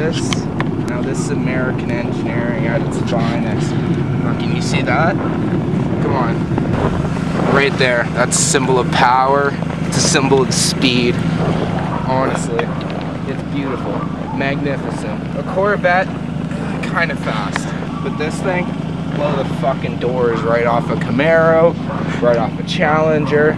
this. Now this is American engineering at its finest. Can you see that? Come on. Right there. That's a symbol of power. It's a symbol of speed. Honestly, it's beautiful. Magnificent. A Corvette, kind of fast. But this thing, blow the fucking doors right off a Camaro, right off a Challenger.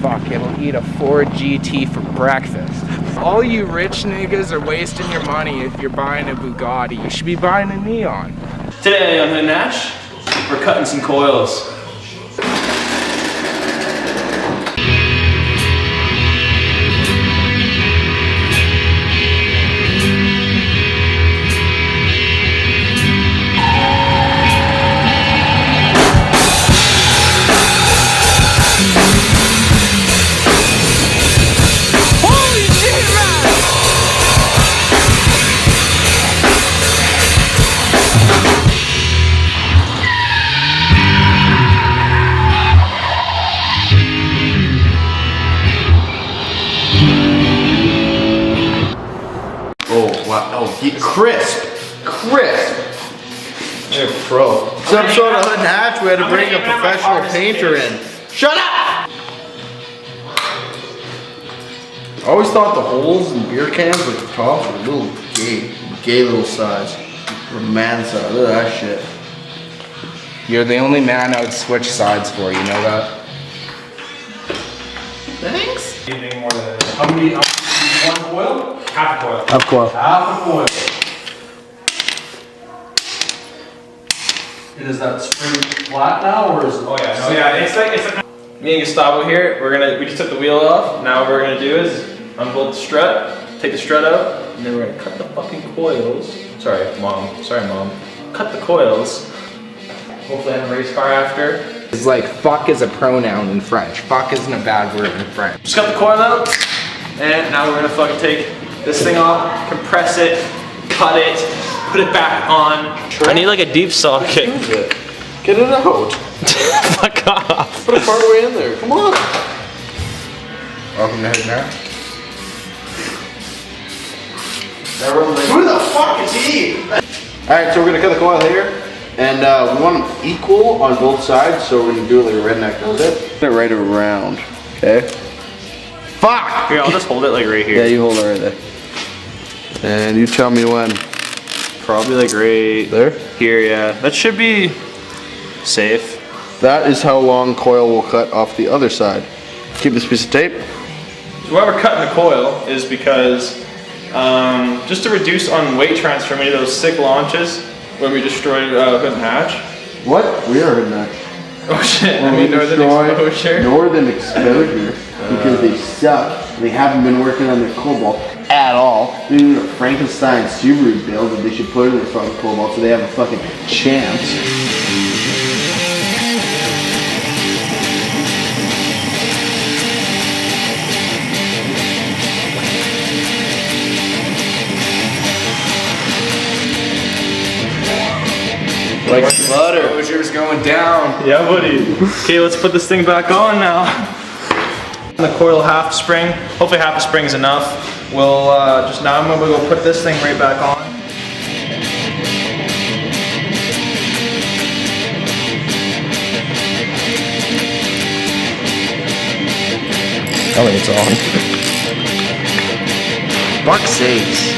Fuck, it'll eat a Ford GT for breakfast. All you rich niggas are wasting your money if you're buying a Bugatti. You should be buying a Neon. Today on Hood Nash, we're cutting some coils. Crisp! You're a pro. Some sort of Hood Hatch, we had to bring a professional painter in. Shut up! I always thought the holes in beer cans, like the tops, were a little gay little size. Or man size, look at that shit. You're the only man I would switch sides for, you know that? Thanks. Anything more than how many? One coil? Half a coil. Half coil. Half a coil. And is that spring flat now, or is it? Oh yeah, no, yeah. It's like me and Gustavo here. We just took the wheel off. Now what we're gonna do is unbolt the strut, take the strut out, and then we're gonna cut the fucking coils. Sorry, mom. Cut the coils. Hopefully, I have a race car after. It's like fuck is a pronoun in French. Fuck isn't a bad word in French. Just cut the coil out, and now we're gonna fucking take this thing off, compress it, cut it, put it back on. I need like a deep socket. Get it out. Fuck off. Put it part way in there. Come on. Welcome to Hood Nash. Who the fuck is he? Alright, so we're gonna cut the coil here. And we want them equal on both sides, so we're gonna do it like a redneck does it. Get it right around, okay? Fuck! Here, I'll just hold it like right here. Yeah, you hold it right there. And you tell me when. Probably like right There? here, yeah. That should be safe. That is how long coil will cut off the other side. Keep this piece of tape. So why we're cutting the coil is because just to reduce on weight transfer, many of those sick launches when we destroyed Hood Hatch. What? We are not. Oh shit, I mean Northern Exposure. Northern Exposure, because they suck. They haven't been working on their cobalt at all. They need a Frankenstein Subaru build that they should put in their fucking cobalt so they have a fucking chance. Like butter. Exposure's going down. Yeah, buddy. Okay, let's put this thing back on now. The coil half spring. Hopefully half a spring is enough. We'll just now I'm gonna go put this thing right back on. Oh, it's on. Fuck sakes.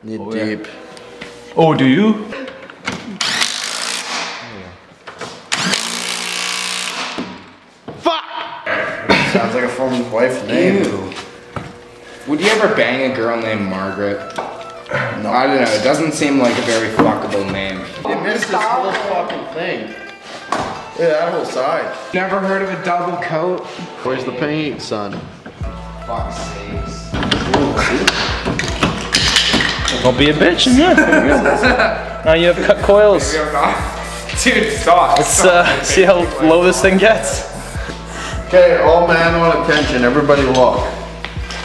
Need deep. Oh, do you? Sounds like a former wife's name. Ew. Would you ever bang a girl named Margaret? No. I don't know, it doesn't seem like a very fuckable name. You missed this whole fucking thing. Yeah, that whole side. Never heard of a double coat? Where's the paint, son? Fuck sakes. Don't be a bitch, and yeah. Now you have cut coils. Dude, stop. Let's see how low this thing gets. Okay, all man on attention. Everybody look.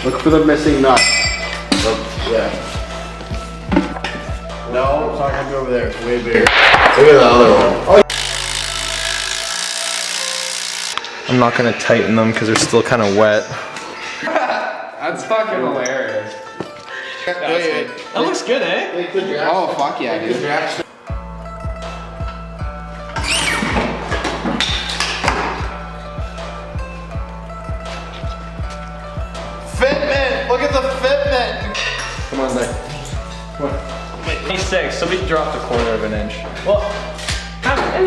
Look for the missing nut. Look, yeah. No, it's not gonna be over there. It's way bigger. Look at the other one. Oh. I'm not gonna tighten them because they're still kind of wet. I That's fucking hilarious. That looks good, eh? Oh, fuck yeah, dude. Fitment! Look at the fitment! Come on, Nick. Come on. 26, so we dropped a quarter of an inch. Well,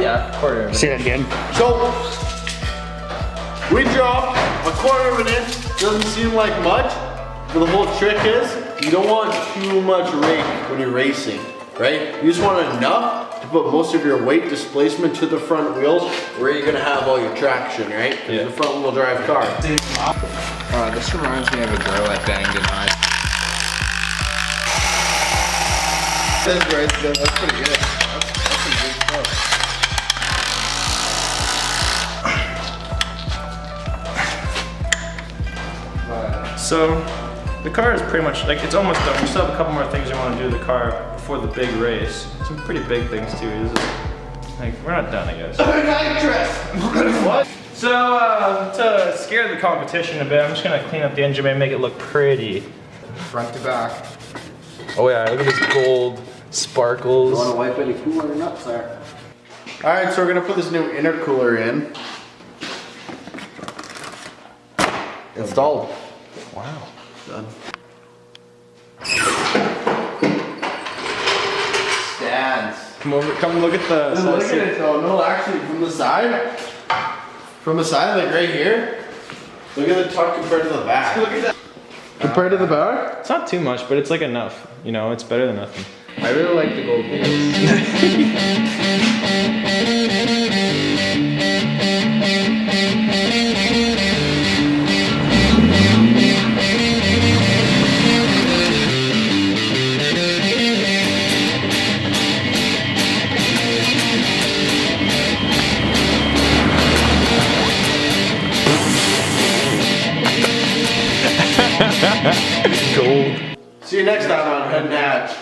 yeah, quarter of an inch. Say that again. So, we dropped a quarter of an inch. Doesn't seem like much, but the whole trick is you don't want too much rake when you're racing, right? You just want enough to put most of your weight displacement to the front wheels where you're gonna have all your traction, right? Yeah. The front wheel drive car. This reminds me of a girl I banged in high school. That's great. That's pretty good. That's some good stuff. So, the car is pretty much, like, it's almost done. We still have a couple more things we want to do to the car before the big race. Some pretty big things too. This is, like, we're not done, I guess. What? So, to scare the competition a bit, I'm just gonna clean up the engine bay and make it look pretty. Front to back. Oh yeah, look at this gold sparkles. Want to wipe any cooler nuts there? All right, so we're gonna put this new intercooler in. Installed. Wow. Done. Stands. Come look at the. Look at it though. No, actually, from the side. From the side, like right here. Look at the tuck compared to the back. Look at that. Compared to the back? It's not too much, but it's like enough. You know, it's better than nothing. I really like the gold wheels. Gold. See you next time on Head and Hatch.